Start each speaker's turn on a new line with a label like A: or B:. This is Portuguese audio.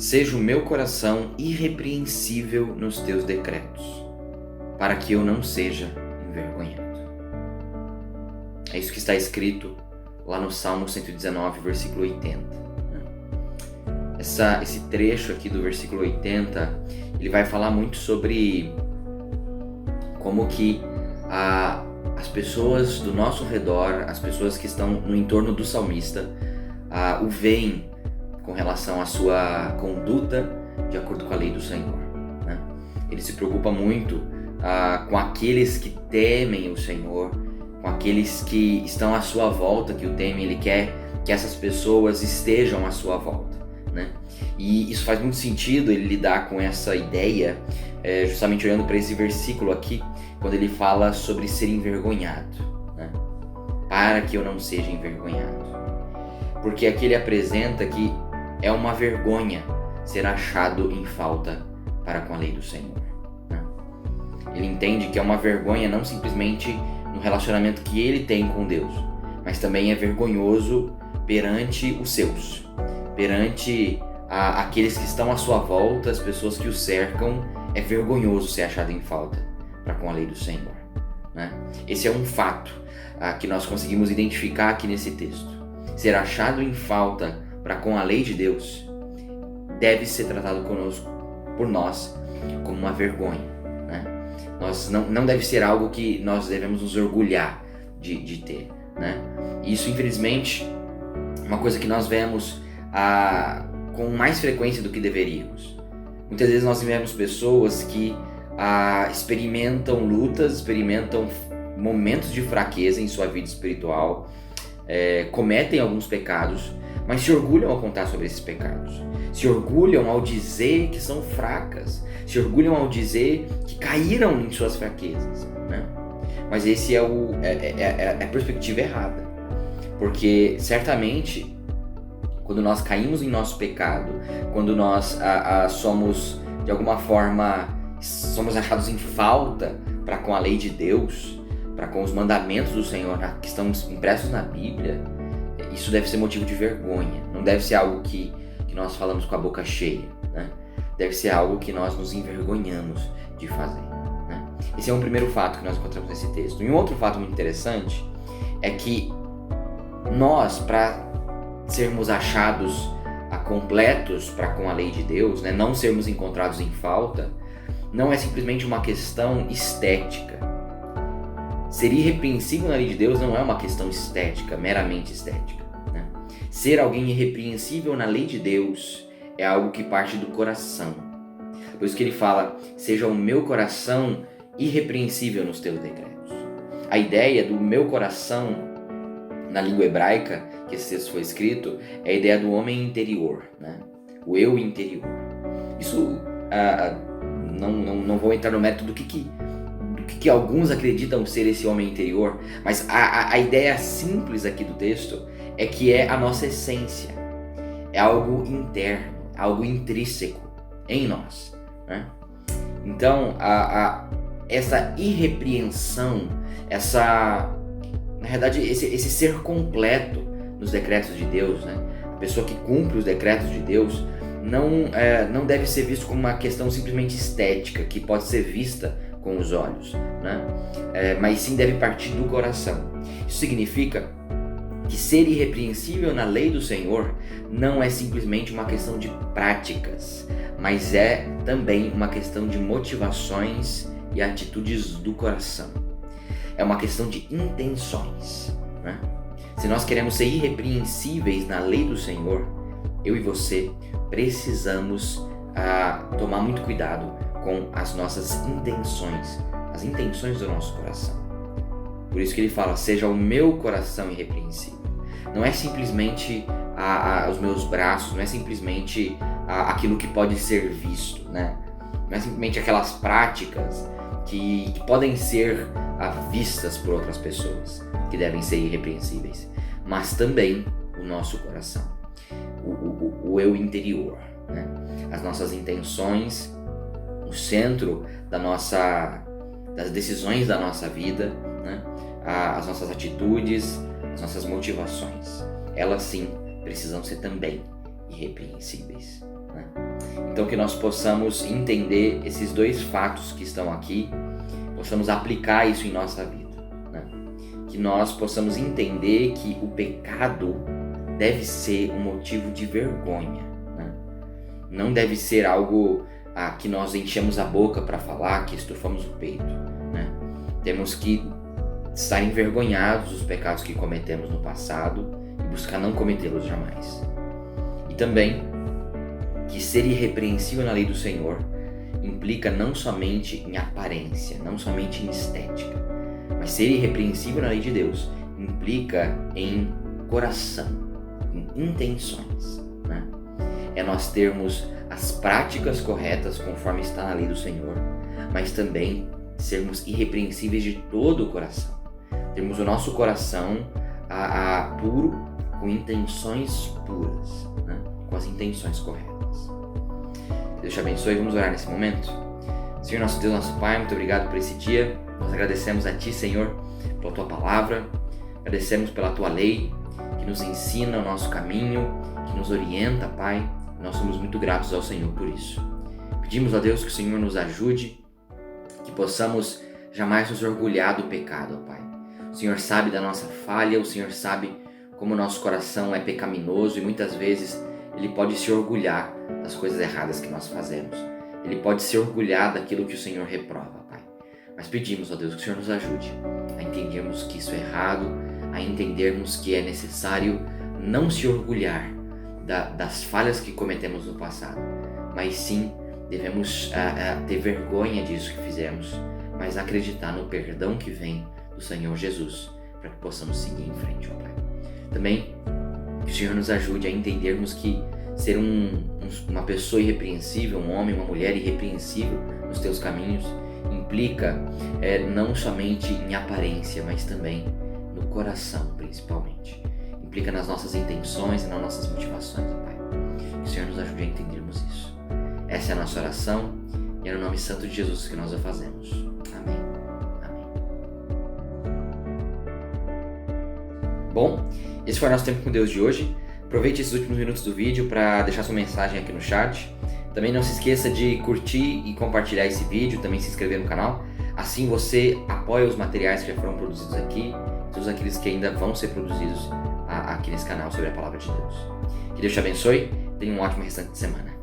A: seja o meu coração irrepreensível nos teus decretos, para que eu não seja envergonhado. É isso que está escrito lá no Salmo 119, versículo 80. Esse trecho aqui do versículo 80, ele vai falar muito sobre como que as pessoas do nosso redor, as pessoas que estão no entorno do salmista, o veem com relação à sua conduta de acordo com a lei do Senhor, né? Ele se preocupa muito com aqueles que temem o Senhor, com aqueles que estão à sua volta, que o temem. Ele quer que essas pessoas estejam à sua volta, né? E isso faz muito sentido ele lidar com essa ideia, justamente olhando para esse versículo aqui, quando ele fala sobre ser envergonhado, né? Para que eu não seja envergonhado. Porque aqui ele apresenta que é uma vergonha ser achado em falta para com a lei do Senhor, né? Ele entende que é uma vergonha não simplesmente no relacionamento que ele tem com Deus, mas também é vergonhoso perante os seus, perante aqueles que estão à sua volta, as pessoas que o cercam. É vergonhoso ser achado em falta para com a lei do Senhor, né? Esse é um fato que nós conseguimos identificar aqui nesse texto. Ser achado em falta para com a lei de Deus deve ser tratado por nós como uma vergonha, né? Não deve ser algo que nós devemos nos orgulhar de ter, né? Isso, infelizmente, é uma coisa que nós vemos com mais frequência do que deveríamos. Muitas vezes nós vemos pessoas que experimentam lutas, experimentam momentos de fraqueza em sua vida espiritual, cometem alguns pecados, mas se orgulham ao contar sobre esses pecados, se orgulham ao dizer que são fracas, se orgulham ao dizer que caíram em suas fraquezas, né? Mas esse é a perspectiva errada, porque certamente quando nós caímos em nosso pecado, quando nós somos, de alguma forma, somos achados em falta para com a lei de Deus, para com os mandamentos do Senhor que estão impressos na Bíblia, isso deve ser motivo de vergonha. Não deve ser algo que nós falamos com a boca cheia, né? Deve ser algo que nós nos envergonhamos de fazer, né? Esse é um primeiro fato que nós encontramos nesse texto. E um outro fato muito interessante é que nós, para sermos achados completos para com a lei de Deus, né, não sermos encontrados em falta, não é simplesmente uma questão estética. Ser irrepreensível na lei de Deus não é uma questão estética, meramente estética, né? Ser alguém irrepreensível na lei de Deus é algo que parte do coração. Por isso que ele fala: seja o meu coração irrepreensível nos teus decretos. A ideia do meu coração, na língua hebraica, que esse texto foi escrito, é a ideia do homem interior, né? O eu interior. Isso, não vou entrar no mérito do que alguns acreditam ser esse homem interior, mas a ideia simples aqui do texto é que é a nossa essência, é algo interno, algo intrínseco em nós, né? Então, essa irrepreensão, na verdade, esse ser completo nos decretos de Deus, né? A pessoa que cumpre os decretos de Deus não deve ser visto como uma questão simplesmente estética, que pode ser vista com os olhos, né? Mas sim deve partir do coração. Isso significa que ser irrepreensível na lei do Senhor não é simplesmente uma questão de práticas, mas é também uma questão de motivações e atitudes do coração. É uma questão de intenções, né? Se nós queremos ser irrepreensíveis na lei do Senhor, eu e você precisamos tomar muito cuidado com as nossas intenções, as intenções do nosso coração. Por isso que ele fala: seja o meu coração irrepreensível. Não é simplesmente os meus braços, não é simplesmente aquilo que pode ser visto, né? Não é simplesmente aquelas práticas que podem ser vistas por outras pessoas, que devem ser irrepreensíveis, mas também o nosso coração, o eu interior, né? As nossas intenções, o centro das decisões da nossa vida, né? As nossas atitudes, as nossas motivações, elas sim precisam ser também irrepreensíveis, né? Então que nós possamos entender esses dois fatos que estão aqui, possamos aplicar isso em nossa vida, né? Que nós possamos entender que o pecado deve ser um motivo de vergonha, né? Não deve ser algo que nós enchemos a boca para falar, que estufamos o peito, né? Temos que estar envergonhados dos pecados que cometemos no passado e buscar não cometê-los jamais. E também que ser irrepreensível na lei do Senhor implica não somente em aparência, não somente em estética, mas ser irrepreensível na lei de Deus implica em coração, em intenções, né? É nós termos as práticas corretas conforme está na lei do Senhor, mas também sermos irrepreensíveis de todo o coração. Termos o nosso coração puro, com intenções puras, né? Com as intenções corretas. Deus te abençoe. Vamos orar nesse momento. Senhor, nosso Deus, nosso Pai, muito obrigado por esse dia. Nós agradecemos a Ti, Senhor, pela Tua palavra. Agradecemos pela Tua lei, que nos ensina o nosso caminho, que nos orienta, Pai. Nós somos muito gratos ao Senhor por isso. Pedimos a Deus que o Senhor nos ajude, que possamos jamais nos orgulhar do pecado, Pai. O Senhor sabe da nossa falha, o Senhor sabe como o nosso coração é pecaminoso e muitas vezes ele pode se orgulhar das coisas erradas que nós fazemos. Ele pode se orgulhar daquilo que o Senhor reprova, Pai. Mas pedimos, ó Deus, que o Senhor nos ajude a entendermos que isso é errado, a entendermos que é necessário não se orgulhar das falhas que cometemos no passado, mas sim devemos ter vergonha disso que fizemos, mas acreditar no perdão que vem do Senhor Jesus, para que possamos seguir em frente, ó Pai. Também que o Senhor nos ajude a entendermos que ser uma pessoa irrepreensível, um homem, uma mulher irrepreensível nos teus caminhos, implica não somente em aparência, mas também no coração, principalmente. Implica nas nossas intenções e nas nossas motivações, ó Pai. Que o Senhor nos ajude a entendermos isso. Essa é a nossa oração e é no nome santo de Jesus que nós a fazemos. Amém. Amém. Bom, esse foi o nosso tempo com Deus de hoje. Aproveite esses últimos minutos do vídeo para deixar sua mensagem aqui no chat. Também não se esqueça de curtir e compartilhar esse vídeo, também se inscrever no canal. Assim você apoia os materiais que já foram produzidos aqui, todos aqueles que ainda vão ser produzidos aqui nesse canal sobre a Palavra de Deus. Que Deus te abençoe, tenha um ótimo restante de semana.